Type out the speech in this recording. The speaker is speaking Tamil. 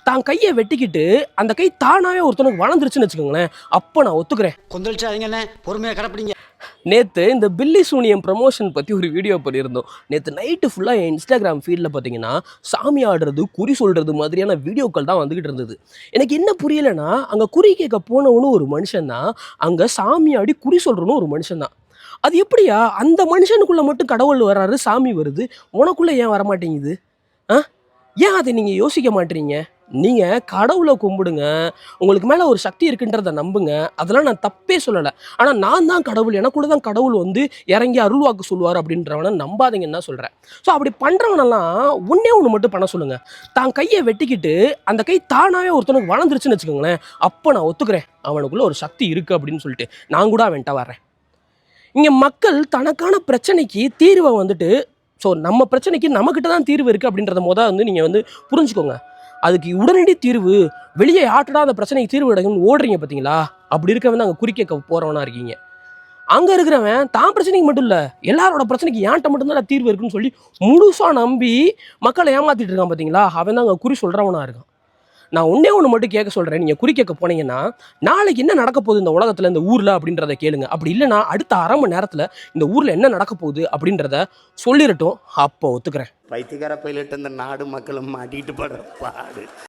தான் கையை வெட்டிக்கிட்டு அந்த கை தானாவே ஒருத்தனுக்கு வளர்ந்துருச்சுன்னு வச்சுக்கோங்களேன், அப்போ நான் ஒத்துக்கிறேன். கொந்தளிச்சாதீங்கண்ணே, பொறுமையாக கடைப்பிடிங்க. நேற்று இந்த பில்லி சூனியம் ப்ரமோஷன் பற்றி ஒரு வீடியோ பண்ணியிருந்தோம். நேற்று நைட்டு ஃபுல்லாக என் இன்ஸ்டாகிராம் ஃபீல்டில் பார்த்தீங்கன்னா சாமி ஆடுறது குறி சொல்கிறது மாதிரியான வீடியோக்கள் தான் வந்துக்கிட்டு இருந்தது. எனக்கு என்ன புரியலைன்னா, அங்கே குறி கேட்க போனவனும் ஒரு மனுஷன் தான், அங்கே சாமி ஆடி குறி சொல்கிறனும் ஒரு மனுஷன் தான். அது எப்படியா அந்த மனுஷனுக்குள்ளே மட்டும் கடவுள் வர்றாரு, சாமி வருது, உனக்குள்ளே ஏன் வரமாட்டேங்குது? ஆ ஏன் அதை நீங்கள் யோசிக்க மாட்டீங்க? நீங்கள் கடவுளை கும்பிடுங்க, உங்களுக்கு மேலே ஒரு சக்தி இருக்குன்றதை நம்புங்க, அதெல்லாம் நான் தப்பே சொல்லலை. ஆனால் நான் தான் கடவுள், எனக்குள்ள தான் கடவுள் வந்து இறங்கி அருள்வாக்கு சொல்லுவார் அப்படின்றவனை நம்பாதீங்கன்னு தான் சொல்கிறேன். ஸோ அப்படி பண்ணுறவனெல்லாம் ஒன்றே ஒன்று மட்டும் பண்ண சொல்லுங்கள். தான் கையை வெட்டிக்கிட்டு அந்த கை தானாகவே ஒருத்தனுக்கு வளர்ந்துருச்சுன்னு வச்சுக்கோங்களேன், அப்போ நான் ஒத்துக்கிறேன் அவனுக்குள்ள ஒரு சக்தி இருக்குது அப்படின்னு சொல்லிட்டு நான் கூட அவன்கிட்ட வரேன். இங்கே மக்கள் தனக்கான பிரச்சனைக்கு தீர்வை வந்துட்டு, ஸோ நம்ம பிரச்சனைக்கு நம்மக்கிட்ட தான் தீர்வு இருக்குது அப்படின்றத வந்து நீங்கள் வந்து புரிஞ்சுக்கோங்க. அதுக்கு உடனடி தீர்வு வெளியே ஆட்டடா அந்த பிரச்சனைக்கு தீர்வு எடுக்கணும்னு ஓடுறீங்க பார்த்தீங்களா, அப்படி இருக்கவன் தான் அங்கே குறிக்க போகிறவனா இருக்கீங்க. அங்கே இருக்கிறவன் தான் பிரச்சனைக்கு மட்டும் இல்லை, எல்லாரோட பிரச்சனைக்கு ஏன்ட்ட மட்டும்தான் தீர்வு இருக்குன்னு சொல்லி முழுசாக நம்பி மக்களை ஏமாற்றிட்டு இருக்கான் பார்த்தீங்களா, அவன் தான் அங்கே குறி சொல்கிறவனா இருக்கான். நான் ஒன்றே ஒன்று மட்டும் கேட்க சொல்கிறேன். நீங்கள் குறி கேட்க போனீங்கன்னா, நாளைக்கு என்ன நடக்க போகுது இந்த உலகத்தில், இந்த ஊரில் அப்படின்றத கேளுங்க. அப்படி இல்லைனா அடுத்த அரை மணி நேரத்தில் இந்த ஊரில் என்ன நடக்க போகுது அப்படின்றத சொல்லிடட்டும், அப்போ ஒத்துக்கிறேன். பைத்தியக்கார பைலட் இந்த நாடு மக்களும் மாட்டிட்டு படுற பாடு.